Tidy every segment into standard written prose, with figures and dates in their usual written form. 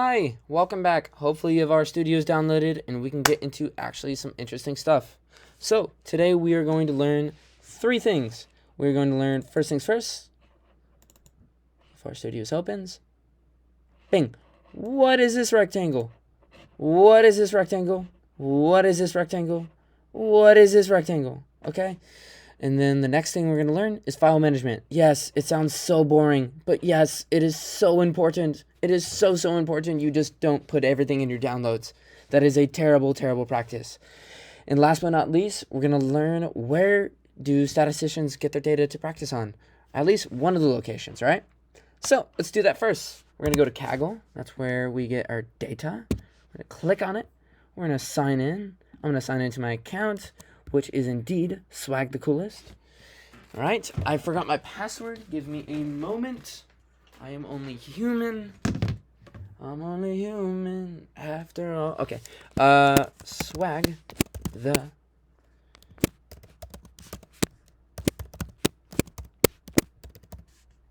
Hi, welcome back. Hopefully you have RStudios downloaded and we can get into actually some interesting stuff. So today we are going to learn three things. We're going to learn first things first. If RStudios opens, bing. What is this rectangle? What is this rectangle? What is this rectangle? What is this rectangle? Okay. And then the next thing we're going to learn is file management. Yes, it sounds so boring, but yes, it is so important. It is so important. You just don't put everything in your downloads. That is a terrible, terrible practice. And last but not least, we're going to learn where do statisticians get their data to practice on. At least one of the locations, right? So let's do that first. We're going to go to Kaggle. That's where we get our data. We're going to click on it. We're going to sign in. I'm going to sign into my account, which is indeed Swag the Coolest. All right, I forgot my password. Give me a moment. I am only human. I'm only human after all. Okay, Swag the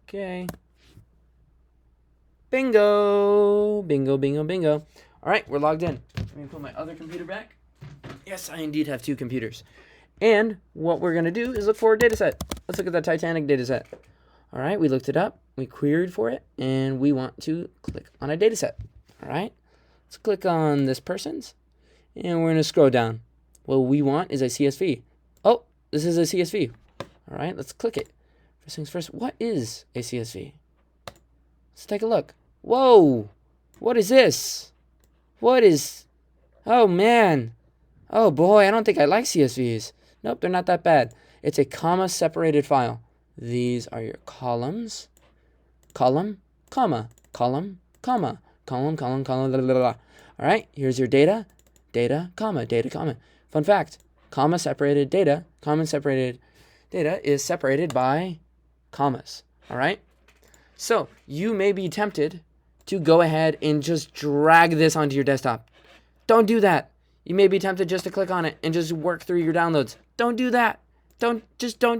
Okay. Bingo! Bingo, bingo, bingo. All right, we're logged in. Let me put my other computer back. Yes, I indeed have two computers. And what we're going to do is look for a data set. Let's look at the Titanic data set. All right, we looked it up. We queried for it, and we want to click on a data set. All right, let's click on this person's, and we're going to scroll down. What we want is a CSV. Oh, this is a CSV. All right, let's click it. First things first, what is a CSV? Let's take a look. Whoa, what is this? What is, oh man. Oh boy, I don't think I like CSVs. Nope, they're not that bad. It's a comma-separated file. These are your columns. Column, comma, column, comma, column, column, column, blah, blah, blah. All right, here's your data, data, comma, data, comma. Fun fact, comma-separated data, comma-separated data is separated by commas. All right? So you may be tempted to go ahead and just drag this onto your desktop. Don't do that. You may be tempted just to click on it and just work through your downloads. Don't do that. Don't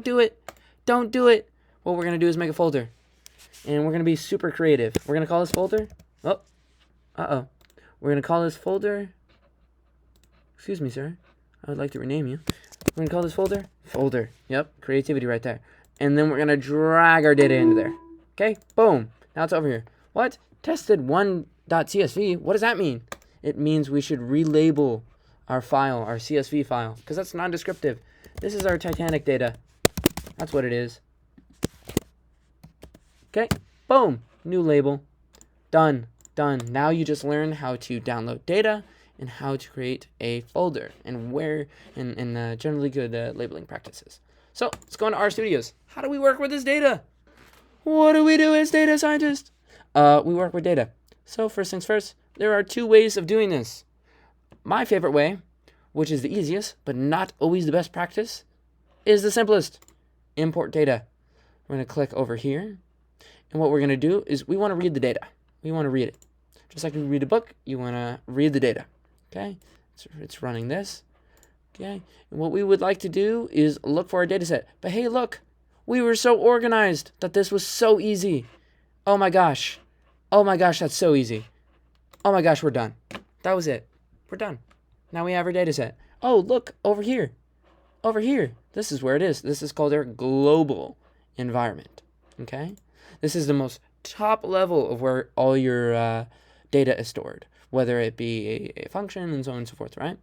do it. Don't do it. What we're going to do is make a folder. And we're going to be super creative. We're going to call this folder. Oh. Uh-oh. We're going to call this folder. Excuse me, sir. I would like to rename you. We're going to call this folder. Folder. Yep. Creativity right there. And then we're going to drag our data into there. Okay. Boom. Now it's over here. What? Tested1.csv. What does that mean? It means we should relabel our file, our CSV file, because that's non-descriptive. This is our Titanic data. That's what it is. Okay, boom, new label. Done, done. Now you just learn how to download data and how to create a folder and where, and generally good labeling practices. So let's go into RStudios. How do we work with this data? What do we do as data scientists? We work with data. So first things first, there are two ways of doing this. My favorite way, which is the easiest, but not always the best practice, is the simplest. Import data. We're going to click over here. And what we're going to do is we want to read the data. We want to read it. Just like we read a book, you want to read the data. Okay? So it's running this. Okay? And what we would like to do is look for our data set. But hey, look. We were so organized that this was so easy. Oh my gosh. Oh my gosh, that's so easy. Oh my gosh, we're done. That was it. We're done. Now we have our data set. Oh, look, over here. Over here. This is where it is. This is called our global environment. Okay? This is the most top level of where all your data is stored, whether it be a function and so on and so forth, right?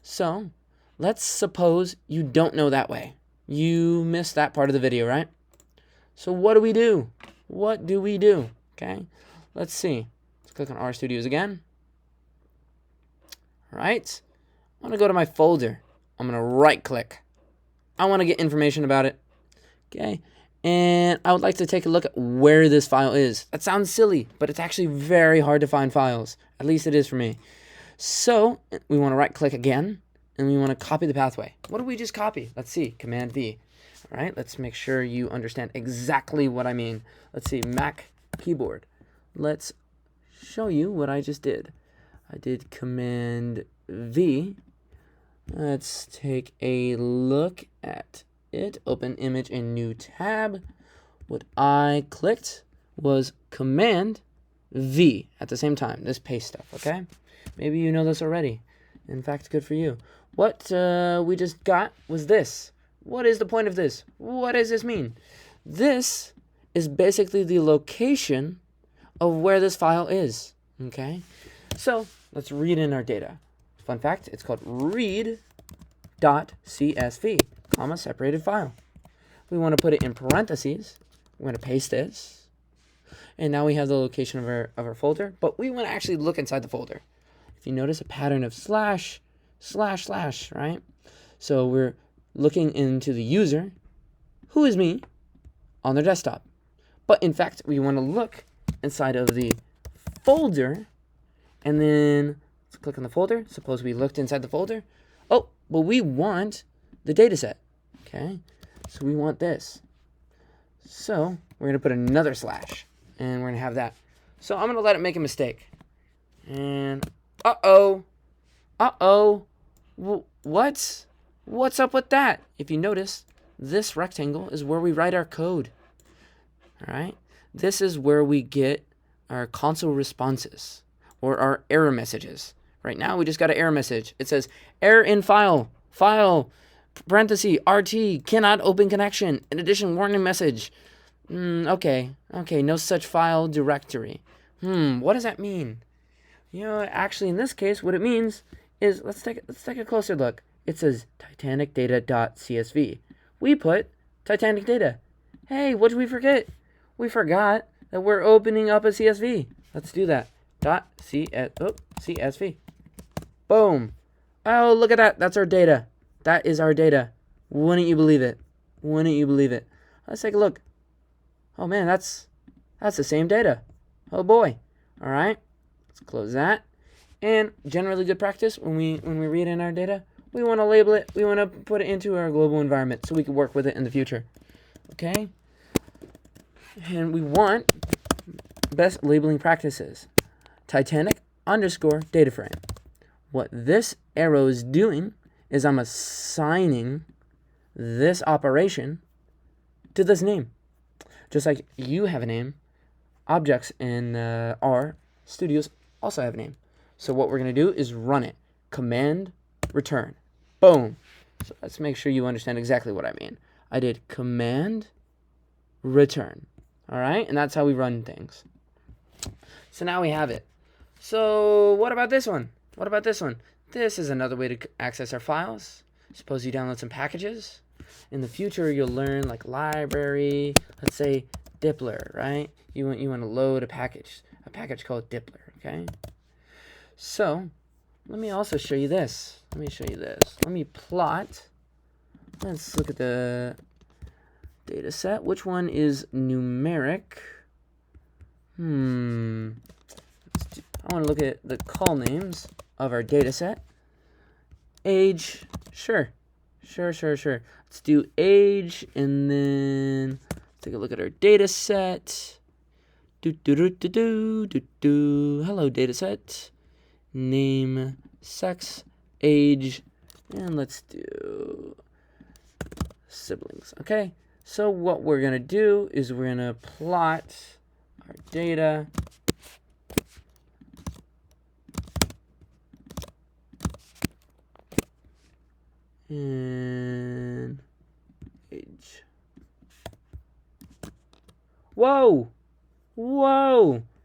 So let's suppose you don't know that way. You missed that part of the video, right? So what do we do? What do we do? Okay? Let's see. Let's click on RStudios again. All right. I'm going to go to my folder. I'm going to right click. I want to get information about it. Okay. And I would like to take a look at where this file is. That sounds silly, but it's actually very hard to find files. At least it is for me. So we want to right click again, and we want to copy the pathway. What did we just copy? Let's see. Command V. All right. Let's make sure you understand exactly what I mean. Let's see. Mac keyboard. Let's show you what I just did. I did Command V. Let's take a look at it. Open image in new tab. What I clicked was Command V at the same time, this paste stuff, okay? Maybe you know this already. In fact, good for you. What we just got was this. What is the point of this? What does this mean? This is basically the location of where this file is, okay? So let's read in our data. Fun fact, it's called read.csv, comma, separated file. We want to put it in parentheses. We're going to paste this. And now we have the location of our folder, but we want to actually look inside the folder. If you notice a pattern of slash, slash, slash, right? So we're looking into the user, who is me, on their desktop. But in fact, we want to look inside of the folder, and then let's click on the folder. Suppose we looked inside the folder. Oh, but we want the data set, okay? So we want this. So we're going to put another slash, and we're going to have that. So I'm going to let it make a mistake. And what's up with that? If you notice, this rectangle is where we write our code. All right? This is where we get our console responses or our error messages. Right now, we just got an error message. It says, error in file, parenthesis, RT, cannot open connection. In addition, warning message. Okay, no such file directory. What does that mean? You know, actually, in this case, what it means is, let's take a closer look. It says titanicdata.csv. We put Titanic data. Hey, what did we forget? We forgot that we're opening up a CSV. Let's do that. CSV. Boom. Oh, look at that. That's our data. That is our data. Wouldn't you believe it? Wouldn't you believe it? Let's take a look. Oh man, that's the same data. Oh boy. All right. Let's close that. And generally good practice when we read in our data, we want to label it. We want to put it into our global environment so we can work with it in the future. Okay? And we want best labeling practices. Titanic _ data frame. What this arrow is doing is I'm assigning this operation to this name. Just like you have a name, objects in RStudios also have a name. So what we're going to do is run it. Command return. Boom. So let's make sure you understand exactly what I mean. I did command return. All right? And that's how we run things. So now we have it. So what about this one? What about this one? This is another way to access our files. Suppose you download some packages. In the future, you'll learn like library, let's say Dippler, right? You want to load a package called Dippler, okay? So let me also show you this. Let me plot. Let's look at the data set. Which one is numeric? I want to look at the call names of our data set. Age, sure. Let's do age, and then take a look at our data set. Hello, data set. Name, sex, age, and let's do siblings. Okay, so what we're going to do is we're going to plot our data. And age. Whoa!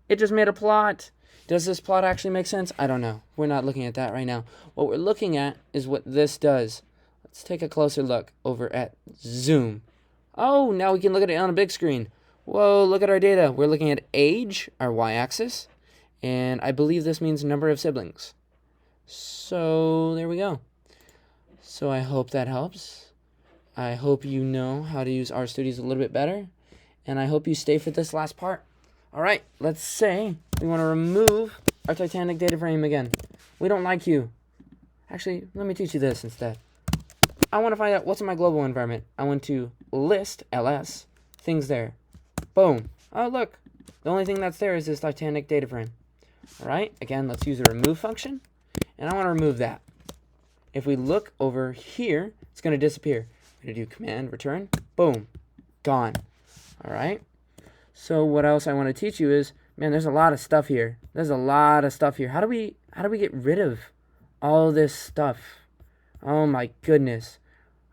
It just made a plot. Does this plot actually make sense? I don't know. We're not looking at that right now. What we're looking at is what this does. Let's take a closer look over at Zoom. Oh, now we can look at it on a big screen. Whoa, look at our data. We're looking at age, our y-axis, and I believe this means number of siblings. So there we go. So I hope that helps. I hope you know how to use RStudios a little bit better, and I hope you stay for this last part. All right, let's say we want to remove our Titanic data frame again. We don't like you. Actually, let me teach you this instead. I want to find out what's in my global environment. I want to list, ls, things there. Boom. Oh, look. The only thing that's there is this Titanic data frame. All right, again, let's use the remove function, and I want to remove that. If we look over here, it's going to disappear. I'm going to do command return. Boom. Gone. All right. So what else I want to teach you is Man, there's a lot of stuff here. There's a lot of stuff here. How do we get rid of all this stuff? Oh my goodness.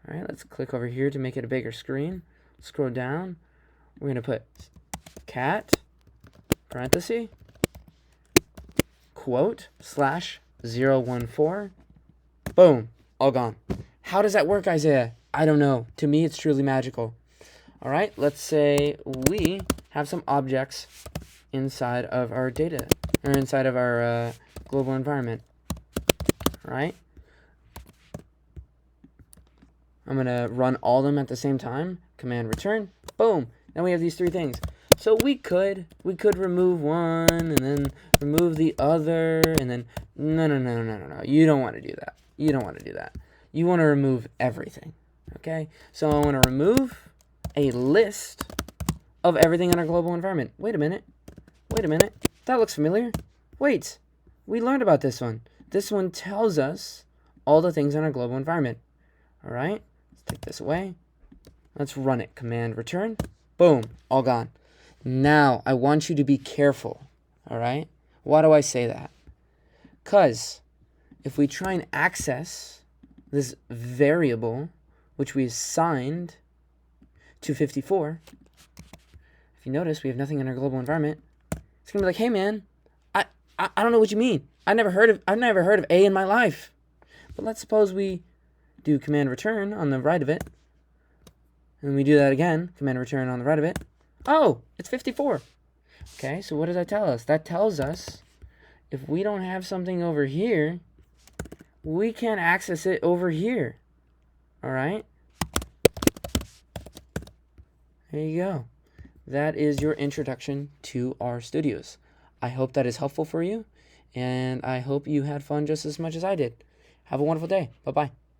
All right, let's click over here to make it a bigger screen. Scroll down. We're going to put cat, parenthesis, quote, /014. Boom, all gone. How does that work, Isaiah? I don't know. To me, it's truly magical. All right, let's say we have some objects inside of our data, or inside of our global environment. All right. I'm going to run all of them at the same time. Command return. Boom. Then we have these three things. So we could remove one and then remove the other and then no. You don't want to do that. You don't want to do that. You want to remove everything. Okay? So I want to remove a list of everything in our global environment. Wait a minute. That looks familiar. Wait. We learned about this one. This one tells us all the things in our global environment. All right? Let's take this away. Let's run it. Command return. Boom. All gone. Now, I want you to be careful. All right? Why do I say that? Because if we try and access this variable, which we assigned to 54, if you notice, we have nothing in our global environment. It's going to be like, hey, man, I don't know what you mean. I've never heard of A in my life. But let's suppose we do command return on the right of it. And we do that again, command return on the right of it. Oh, it's 54. Okay, so what does that tell us? That tells us if we don't have something over here, we can't access it over here. All right? There you go. That is your introduction to RStudios. I hope that is helpful for you, and I hope you had fun just as much as I did. Have a wonderful day. Bye-bye.